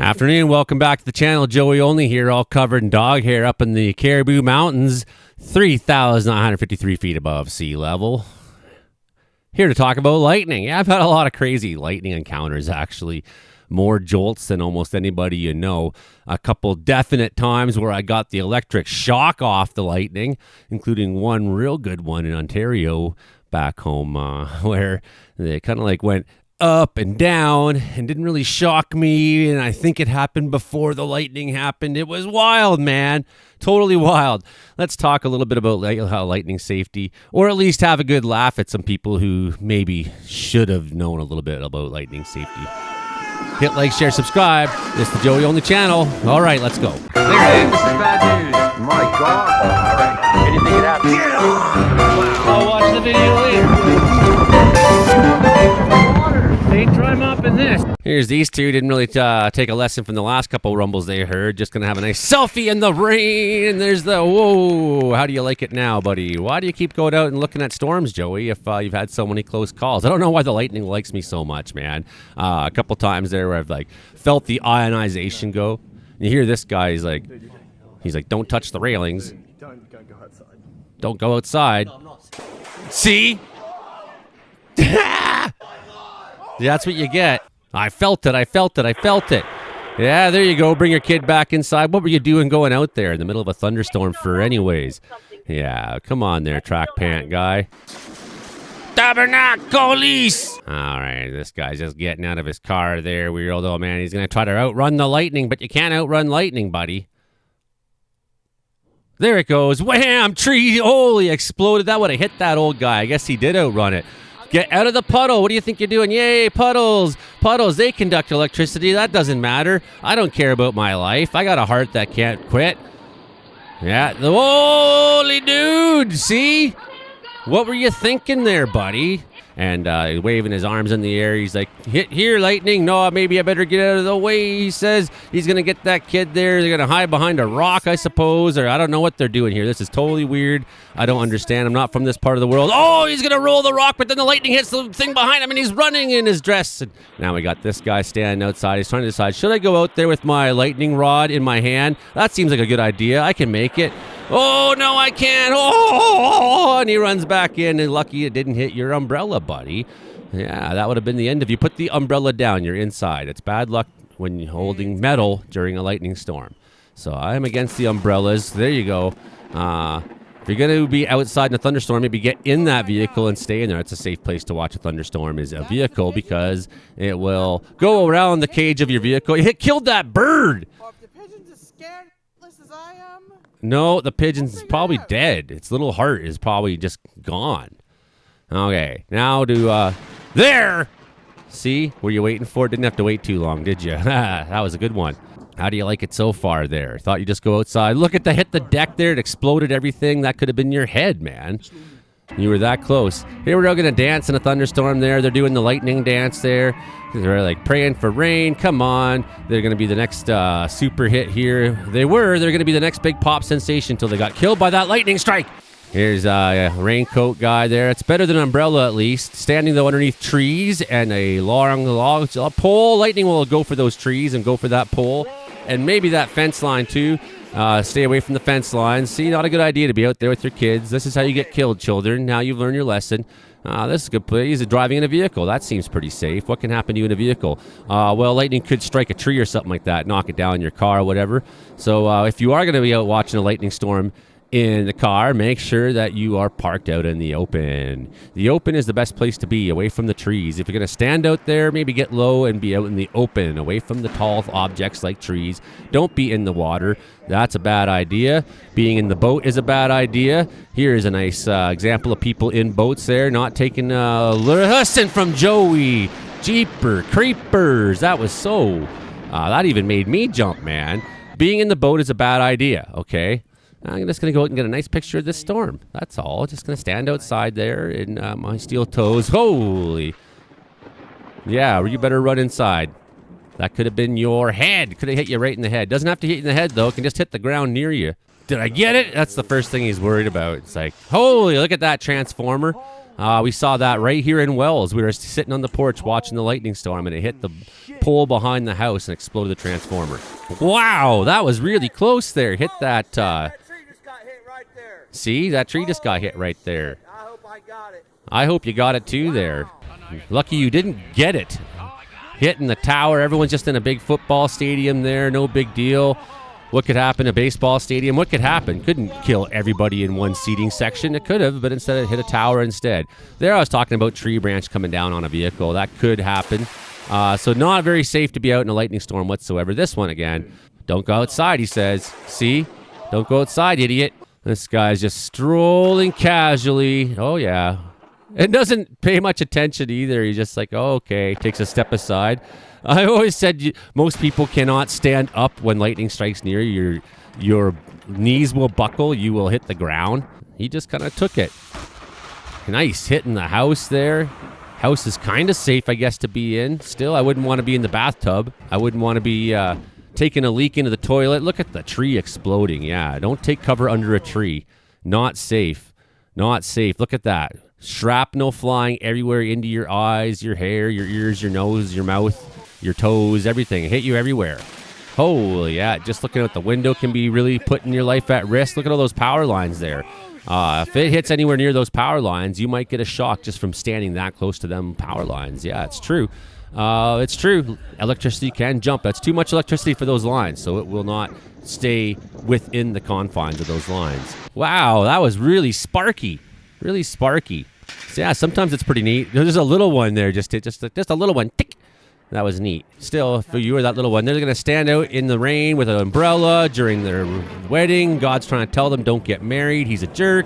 Afternoon, welcome back to the channel. Joey Only here, all covered in dog hair up in the Caribou Mountains, 3,953 feet above sea level. Here to talk about lightning. Yeah, I've had a lot of crazy lightning encounters, actually. More jolts than almost anybody you know. A couple definite times where I got the electric shock off the lightning, including one real good one in Ontario back home where they kind of like went up and down and didn't really shock me, and I think it happened before the lightning happened. It was wild, man. Totally wild. Let's talk a little bit about how lightning safety, or at least have a good laugh at some people who maybe should have known a little bit about lightning safety. Hit like, share, subscribe. It's the Joey Only channel. All right, let's go. There it is. This is bad news. My God. All right. Anything could happen. I'll watch the video later. They drum up in this. Here's these two. Didn't really take a lesson from the last couple rumbles they heard. Just gonna have a nice selfie in the rain. And there's the whoa. How do you like it now, buddy? Why do you keep going out and looking at storms, Joey, if you've had so many close calls? I don't know why the lightning likes me so much, man. A couple times there where I've like felt the ionization go. You hear this guy, he's like, don't touch the railings. Don't go outside. Don't go outside. See? That's what you get. I felt it. Yeah, there you go. Bring your kid back inside. What were you doing going out there in the middle of a thunderstorm for anyways? Yeah, come on there, track pant guy. Tabernacle! All right, this guy's just getting out of his car there, weirdo man. He's going to try to outrun the lightning, but you can't outrun lightning, buddy. There it goes. Wham! Tree. Holy, exploded. That would have hit that old guy. I guess he did outrun it. Get out of the puddle. What do you think you're doing? Yay, puddles. Puddles, they conduct electricity. That doesn't matter. I don't care about my life. I got a heart that can't quit. Yeah, the holy dude. See? What were you thinking there, buddy? And waving his arms in the air. He's like, hit here, lightning. No, maybe I better get out of the way, he says. He's going to get that kid there. They're going to hide behind a rock, I suppose. Or I don't know what they're doing here. This is totally weird. I don't understand. I'm not from this part of the world. Oh, he's going to roll the rock, but then the lightning hits the thing behind him, and he's running in his dress. And now we got this guy standing outside. He's trying to decide, should I go out there with my lightning rod in my hand? That seems like a good idea. I can make it. Oh, no, I can't. Oh, and he runs back in, and lucky it didn't hit your umbrella, buddy. Yeah, that would have been the end. If you put the umbrella down, you're inside. It's bad luck when you're holding metal during a lightning storm. So I'm against the umbrellas. There you go. If you're going to be outside in a thunderstorm, maybe get in that vehicle and stay in there. It's a safe place to watch a thunderstorm is a vehicle because it will go around the cage of your vehicle. It killed that bird. Well, if the pigeon's as scared as I am... No, the pigeon's probably dead. Its little heart is probably just gone. Okay, now to, there! See? Were you waiting for it? Didn't have to wait too long, did you? That was a good one. How do you like it so far there? Thought you just go outside. Look at the hit the deck there. It exploded everything. That could have been your head, man. You were that close. Here we're going to dance in a thunderstorm there. They're doing the lightning dance there. They're like praying for rain. Come on. They're going to be the next super hit here. They're going to be the next big pop sensation until they got killed by that lightning strike. Here's a raincoat guy there. It's better than an umbrella at least. Standing though underneath trees and a long pole. Lightning will go for those trees and go for that pole. And maybe that fence line too. Stay away from the fence lines. See, not a good idea to be out there with your kids. This is how you get killed, children. Now you've learned your lesson. This is a good place. Driving in a vehicle. That seems pretty safe. What can happen to you in a vehicle? Well, lightning could strike a tree or something like that, knock it down in your car or whatever. So if you are going to be out watching a lightning storm in the car, make sure that you are parked out in the open. The open is the best place to be, away from the trees. If you're going to stand out there, maybe get low and be out in the open, away from the tall objects like trees. Don't be in the water. That's a bad idea. Being in the boat is a bad idea. Here is a nice example of people in boats there, not taking a lesson from Joey. Jeeper creepers. That was so... that even made me jump, man. Being in the boat is a bad idea, okay? I'm just going to go out and get a nice picture of this storm. That's all. Just going to stand outside there in my steel toes. Holy. Yeah, you better run inside. That could have been your head. Could have hit you right in the head. Doesn't have to hit you in the head, though. It can just hit the ground near you. Did I get it? That's the first thing he's worried about. It's like, holy, look at that transformer. We saw that right here in Wells. We were sitting on the porch watching the lightning storm, and it hit the pole behind the house and exploded the transformer. Wow, that was really close there. Hit that. That tree just got hit right there. See, that tree just got hit right there. I hope I got it. I hope you got it too there. Lucky you didn't get it. Hitting the tower. Everyone's just in a big football stadium there. No big deal. What could happen in a baseball stadium? What could happen? Couldn't kill everybody in one seating section. It could have, but instead it hit a tower instead. There I was talking about tree branch coming down on a vehicle. That could happen. So not very safe to be out in a lightning storm whatsoever. This one again. Don't go outside, he says. See? Don't go outside, idiot. This guy's just strolling casually. Oh, yeah. It doesn't pay much attention either. He's just like, oh, okay, takes a step aside. I always said most people cannot stand up when lightning strikes near you. Your knees will buckle. You will hit the ground. He just kind of took it. Nice hitting the house there. House is kind of safe, I guess, to be in. Still, I wouldn't want to be in the bathtub. I wouldn't want to be taking a leak into the toilet. Look at the tree exploding. Yeah, don't take cover under a tree. Not safe. Not safe. Look at that. Shrapnel flying everywhere into your eyes, your hair, your ears, your nose, your mouth, your toes, everything. It hit you everywhere. Holy, yeah. Just looking out the window can be really putting your life at risk. Look at all those power lines there. If it hits anywhere near those power lines, you might get a shock just from standing that close to them power lines. Yeah, it's true. It's true. Electricity can jump. That's too much electricity for those lines, so it will not stay within the confines of those lines. Wow, that was really sparky. Really sparky. So yeah, sometimes it's pretty neat. There's a little one there, just a little one. Tick. That was neat. Still, if you were that little one, they're going to stand out in the rain with an umbrella during their wedding. God's trying to tell them, don't get married. He's a jerk.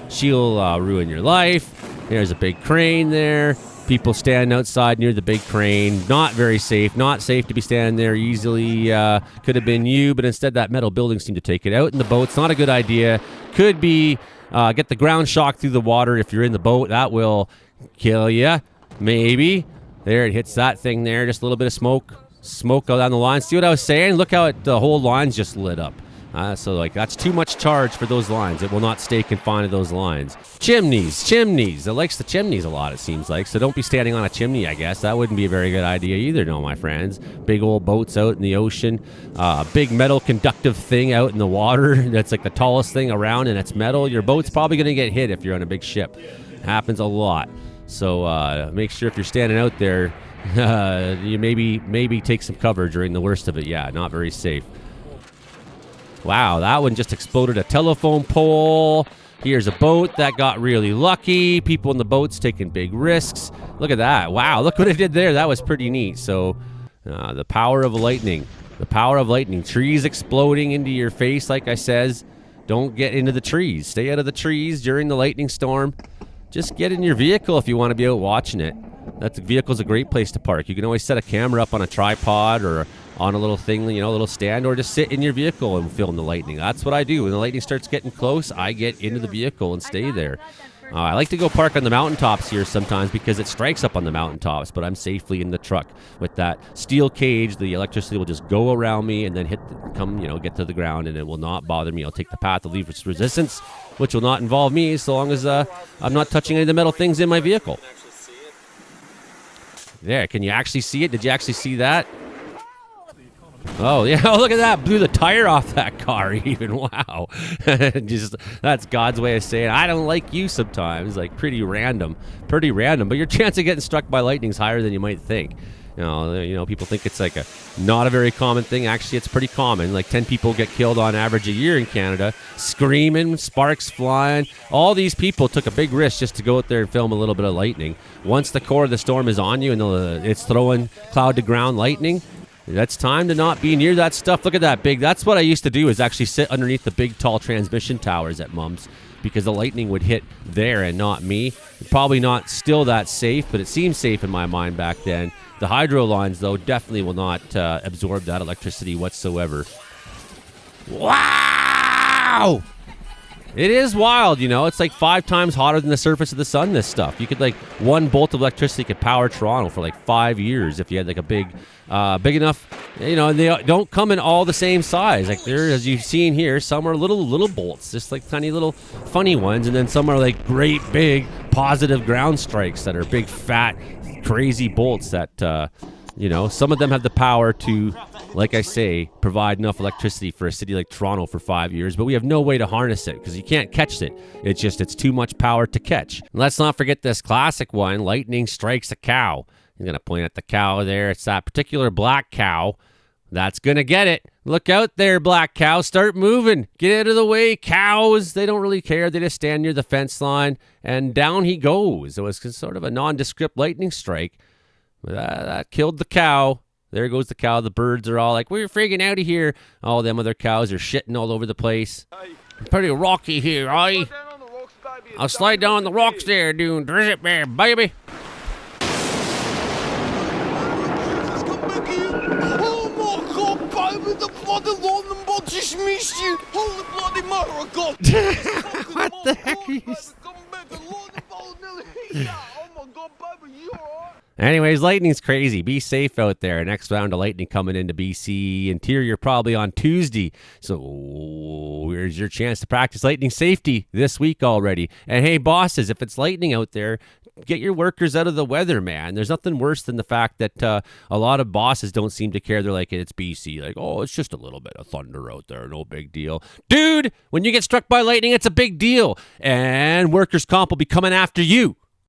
She'll ruin your life. There's a big crane there. People stand outside near the big crane. Not very safe. Not safe to be standing there easily. Could have been you, but instead that metal building seemed to take it out in the boat. It's not a good idea. Could be get the ground shock through the water if you're in the boat. That will kill you. Maybe. There, it hits that thing there. Just a little bit of smoke. Smoke go down the line. See what I was saying? Look how the whole line's just lit up. So, that's too much charge for those lines. It will not stay confined to those lines. Chimneys. It likes the chimneys a lot, it seems like. So don't be standing on a chimney, I guess. That wouldn't be a very good idea either, no, my friends. Big old boats out in the ocean. Big metal conductive thing out in the water. That's like the tallest thing around, and it's metal. Your boat's probably going to get hit if you're on a big ship. Happens a lot. So make sure if you're standing out there, you maybe take some cover during the worst of it. Yeah, not very safe. Wow, that one just exploded a telephone pole. Here's a boat that got really lucky. People in the boats taking big risks. Look at that. Wow, look what it did there. That was pretty neat. So the power of lightning. The power of lightning. Trees exploding into your face, like I says. Don't get into the trees. Stay out of the trees during the lightning storm. Just get in your vehicle if you want to be out watching it. That vehicle's a great place to park. You can always set a camera up on a tripod or on a little thing, a little stand, or just sit in your vehicle and film the lightning. That's what I do. When the lightning starts getting close, I get into the vehicle and stay there. I like to go park on the mountaintops here sometimes because it strikes up on the mountaintops, but I'm safely in the truck with that steel cage. The electricity will just go around me and then get to the ground, and it will not bother me. I'll take the path of least resistance, which will not involve me so long as I'm not touching any of the metal things in my vehicle. There, can you actually see it? Did you actually see that? Oh, yeah. Oh, look at that. Blew the tire off that car even. Wow. That's God's way of saying, I don't like you sometimes. Like, pretty random. But your chance of getting struck by lightning is higher than you might think. People think it's like not a very common thing. Actually, it's pretty common. Like 10 people get killed on average a year in Canada. Screaming, sparks flying. All these people took a big risk just to go out there and film a little bit of lightning. Once the core of the storm is on you and it's throwing cloud to ground lightning, that's time to not be near that stuff. Look at that big. That's what I used to do, is actually sit underneath the big, tall transmission towers at Mum's because the lightning would hit there and not me. Probably not still that safe, but it seemed safe in my mind back then. The hydro lines, though, definitely will not absorb that electricity whatsoever. Wow! It is wild, It's like 5 times hotter than the surface of the sun, this stuff. You could, one bolt of electricity could power Toronto for, 5 years if you had, a big enough, and they don't come in all the same size. Like, there, as you've seen here, some are little bolts, just tiny little funny ones, and then some are, great big positive ground strikes that are big, fat, crazy bolts that You know, some of them have the power to, like I say, provide enough electricity for a city like Toronto for 5 years, but we have no way to harness it because you can't catch it. It's too much power to catch. And let's not forget this classic one, lightning strikes a cow. He's going to point at the cow there. It's that particular black cow that's going to get it. Look out there, black cow. Start moving. Get out of the way. Cows, they don't really care. They just stand near the fence line, and down he goes. It was sort of a nondescript lightning strike. That killed the cow. There goes the cow. The birds are all like, we're freaking out of here. All them other cows are shitting all over the place. Pretty rocky here, eh? I'll slide down the rocks there, dude. There's it there, baby. Oh my God, baby, the bloody London bunches missed you. Holy bloody mother of God. What the heck are you... Oh my God, baby, you alright? Anyways, lightning's crazy. Be safe out there. Next round of lightning coming into BC Interior probably on Tuesday. So here's your chance to practice lightning safety this week already. And hey, bosses, if it's lightning out there, get your workers out of the weather, man. There's nothing worse than the fact that a lot of bosses don't seem to care. They're like, it's BC. Like, oh, it's just a little bit of thunder out there. No big deal. Dude, when you get struck by lightning, it's a big deal. And workers' comp will be coming after you.